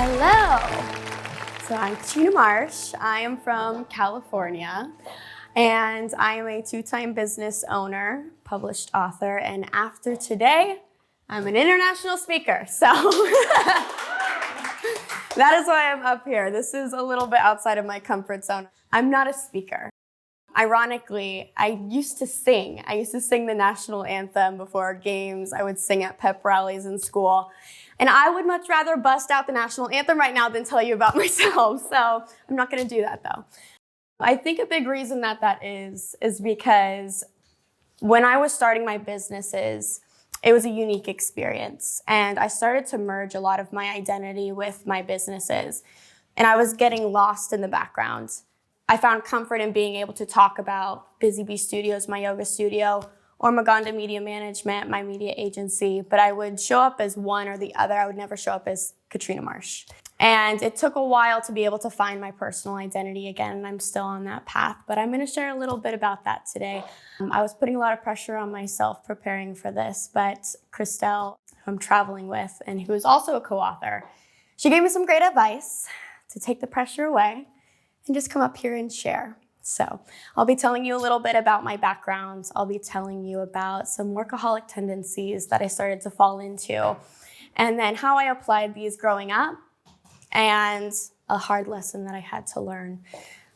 Hello. So I'm Katrina Marsh. I am from California, and I am a two-time business owner, published author, and after today, I'm an international speaker. So that is why I'm up here. This is a little bit outside of my comfort zone. I'm not a speaker. Ironically, I used to sing. I used to sing the national anthem before games. I would sing at pep rallies in school. And I would much rather bust out the national anthem right now than tell you about myself. So I'm not going to do that, though. I think a big reason that is because when I was starting my businesses, it was a unique experience. And I started to merge a lot of my identity with my businesses. And I was getting lost in the background. I found comfort in being able to talk about Busy Bee Studios, my yoga studio, or Maganda Media Management, my media agency, but I would show up as one or the other. I would never show up as Katrina Marsh. And it took a while to be able to find my personal identity again, and I'm still on that path, but I'm gonna share a little bit about that today. I was putting a lot of pressure on myself preparing for this, but Christelle, who I'm traveling with, and who is also a co-author, she gave me some great advice to take the pressure away and just come up here and share. So I'll be telling you a little bit about my background. I'll be telling you about some workaholic tendencies that I started to fall into, and then how I applied these growing up, and a hard lesson that I had to learn.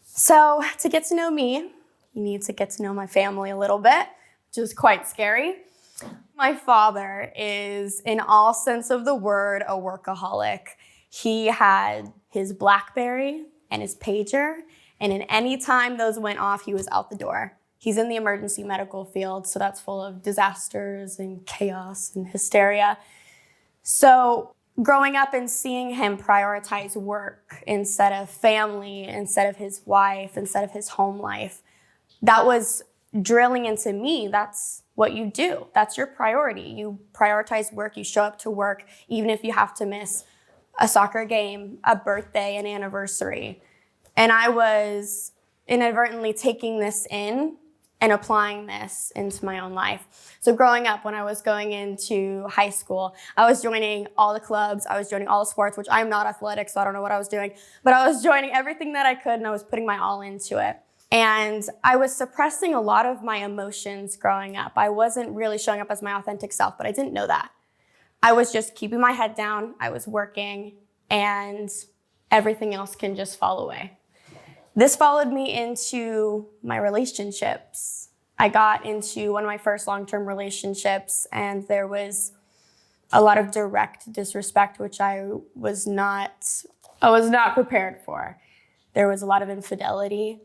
So to get to know me, you need to get to know my family a little bit, which is quite scary. My father is, in all sense of the word, a workaholic. He had his BlackBerry and his pager, and in any time those went off, he was out the door. He's in the emergency medical field, so that's full of disasters and chaos and hysteria. So growing up and seeing him prioritize work instead of family, instead of his wife, instead of his home life, that was drilling into me. That's what you do. That's your priority. You prioritize work. You show up to work, even if you have to miss a soccer game, a birthday, an anniversary. And I was inadvertently taking this in and applying this into my own life. So growing up, when I was going into high school, I was joining all the clubs, I was joining all the sports, which I'm not athletic, so I don't know what I was doing, but I was joining everything that I could, and I was putting my all into it. And I was suppressing a lot of my emotions growing up. I wasn't really showing up as my authentic self, but I didn't know that. I was just keeping my head down, I was working, and everything else can just fall away. This followed me into my relationships. I got into one of my first long-term relationships, and there was a lot of direct disrespect, which I was not prepared for. There was a lot of infidelity,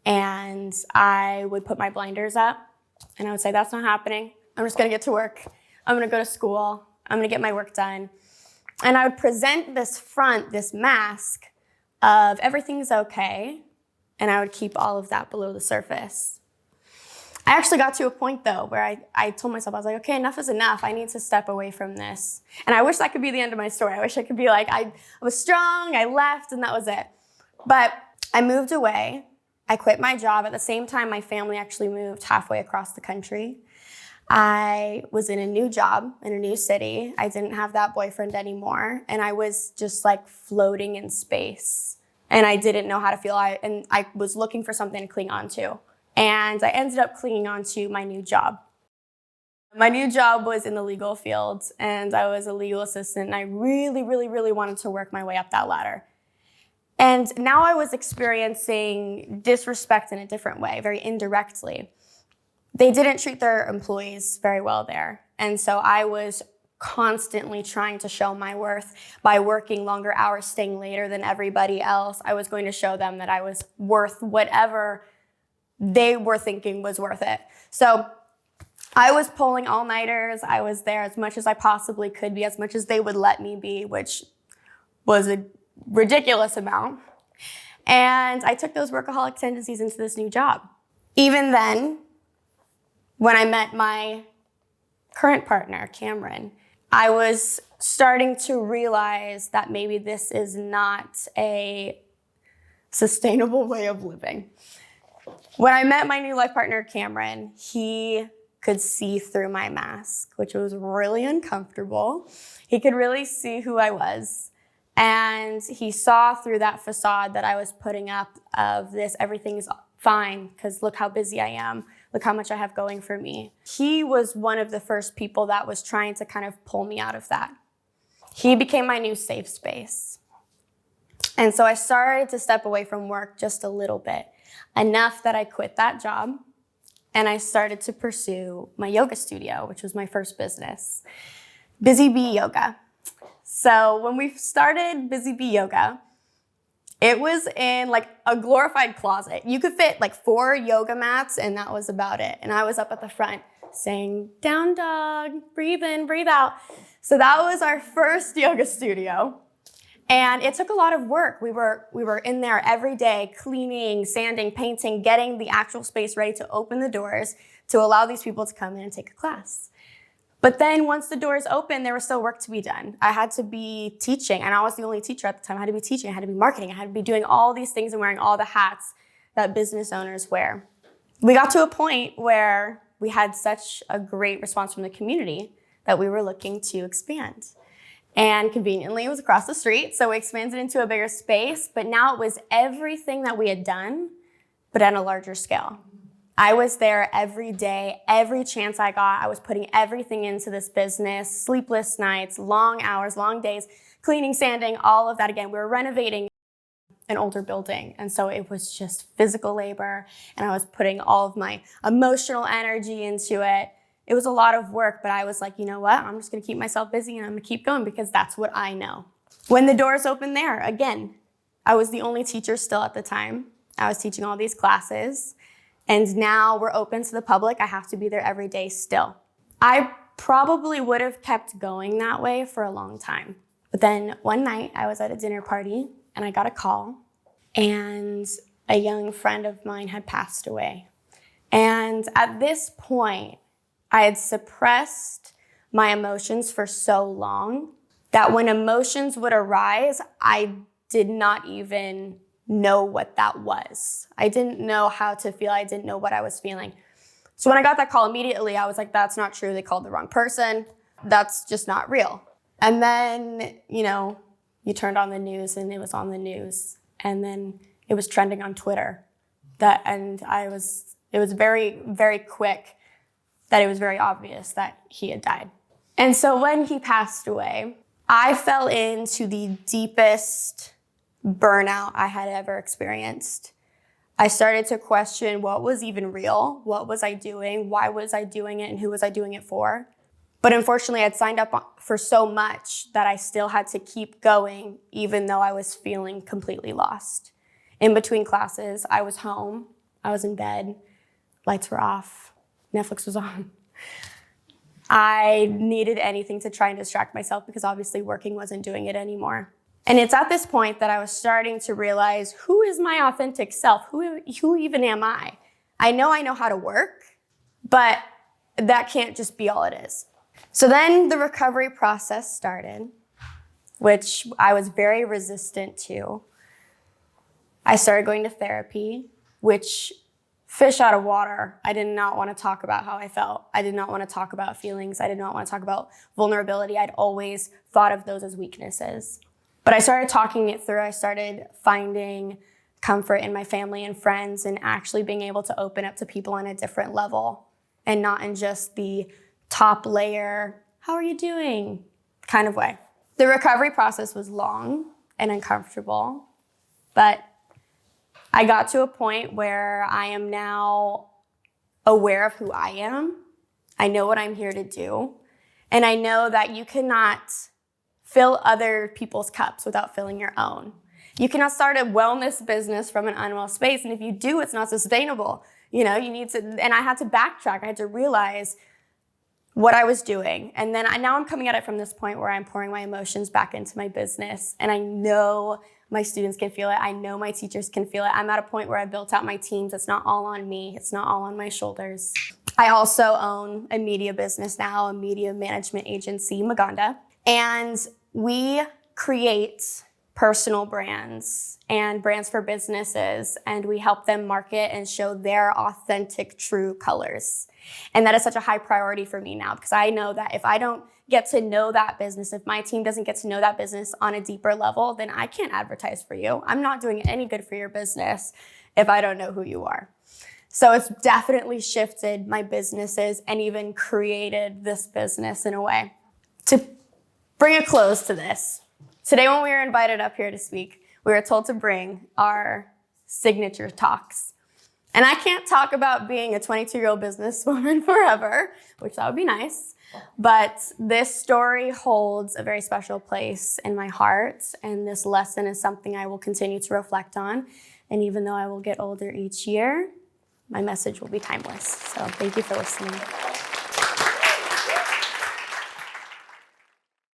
and I would put my blinders up, and I would say, that's not happening. I'm just gonna get to work. I'm gonna go to school. I'm gonna get my work done. And I would present this front, this mask of everything's okay, and I would keep all of that below the surface. I actually got to a point, though, where I told myself, I was like, okay, enough is enough. I need to step away from this. And I wish that could be the end of my story. I wish I could be like, I was strong, I left, and that was it. But I moved away. I quit my job. At the same time, my family actually moved halfway across the country. I was in a new job in a new city. I didn't have that boyfriend anymore. And I was just like floating in space. And I didn't know how to feel. And I was looking for something to cling on to. And I ended up clinging on to my new job. My new job was in the legal field, and I was a legal assistant. And I really, really, really wanted to work my way up that ladder. And now I was experiencing disrespect in a different way, very indirectly. They didn't treat their employees very well there. And so I was constantly trying to show my worth by working longer hours, staying later than everybody else. I was going to show them that I was worth whatever they were thinking was worth it. So I was pulling all-nighters. I was there as much as I possibly could be, as much as they would let me be, which was a ridiculous amount. And I took those workaholic tendencies into this new job. Even then, when I met my current partner, Cameron, I was starting to realize that maybe this is not a sustainable way of living. When I met my new life partner, Cameron, he could see through my mask, which was really uncomfortable. He could really see who I was. And he saw through that facade that I was putting up of this, everything's fine, because look how busy I am. Look how much I have going for me. He was one of the first people that was trying to kind of pull me out of that. He became my new safe space. And so I started to step away from work just a little bit, enough that I quit that job and I started to pursue my yoga studio, which was my first business, Busy Bee Yoga. So when we started Busy Bee Yoga, it was in like a glorified closet. You could fit like 4 yoga mats and that was about it. And I was up at the front saying, down dog, breathe in, breathe out. So that was our first yoga studio. And it took a lot of work. We were in there every day, cleaning, sanding, painting, getting the actual space ready to open the doors to allow these people to come in and take a class. But then once the doors opened, there was still work to be done. I had to be teaching, and I was the only teacher at the time. I had to be teaching, I had to be marketing, I had to be doing all these things and wearing all the hats that business owners wear. We got to a point where we had such a great response from the community that we were looking to expand. And conveniently, it was across the street, so we expanded into a bigger space, but now it was everything that we had done, but at a larger scale. I was there every day, every chance I got. I was putting everything into this business, sleepless nights, long hours, long days, cleaning, sanding, all of that. Again, we were renovating an older building, and so it was just physical labor, and I was putting all of my emotional energy into it. It was a lot of work, but I was like, you know what? I'm just gonna keep myself busy and I'm gonna keep going because that's what I know. When the doors opened there, again, I was the only teacher still at the time. I was teaching all these classes. And now we're open to the public. I have to be there every day still. I probably would have kept going that way for a long time. But then one night I was at a dinner party and I got a call and a young friend of mine had passed away. And at this point, I had suppressed my emotions for so long that when emotions would arise, I did not even know what that was. I didn't know how to feel. I didn't know what I was feeling. So when I got that call immediately, I was like, that's not true. They called the wrong person. That's just not real. And then, you turned on the news and it was on the news. And then it was trending on Twitter. It was very, very quick that it was very obvious that he had died. And so when he passed away, I fell into the deepest burnout I had ever experienced. I started to question what was even real, what was I doing, why was I doing it, and who was I doing it for? But unfortunately, I'd signed up for so much that I still had to keep going, even though I was feeling completely lost. In between classes, I was home, I was in bed, lights were off, Netflix was on. I needed anything to try and distract myself because obviously working wasn't doing it anymore. And it's at this point that I was starting to realize, who is my authentic self? Who even am I? I know how to work, but that can't just be all it is. So then the recovery process started, which I was very resistant to. I started going to therapy, which fish out of water. I did not want to talk about how I felt. I did not want to talk about feelings. I did not want to talk about vulnerability. I'd always thought of those as weaknesses. But I started talking it through. I started finding comfort in my family and friends and actually being able to open up to people on a different level and not in just the top layer, how are you doing kind of way. The recovery process was long and uncomfortable, but I got to a point where I am now aware of who I am. I know what I'm here to do. And I know that you cannot fill other people's cups without filling your own. You cannot start a wellness business from an unwell space. And if you do, it's not sustainable. You need to, and I had to backtrack. I had to realize what I was doing. And then now I'm coming at it from this point where I'm pouring my emotions back into my business. And I know my students can feel it. I know my teachers can feel it. I'm at a point where I've built out my teams. It's not all on me. It's not all on my shoulders. I also own a media business now, a media management agency, Maganda. And we create personal brands and brands for businesses, and we help them market and show their authentic, true colors. And that is such a high priority for me now, because I know that if I don't get to know that business, if my team doesn't get to know that business on a deeper level, then I can't advertise for you. I'm not doing any good for your business if I don't know who you are. So it's definitely shifted my businesses and even created this business in a way. To bring a close to this, today when we were invited up here to speak, we were told to bring our signature talks. And I can't talk about being a 22-year-old businesswoman forever, which that would be nice. But this story holds a very special place in my heart. And this lesson is something I will continue to reflect on. And even though I will get older each year, my message will be timeless. So thank you for listening.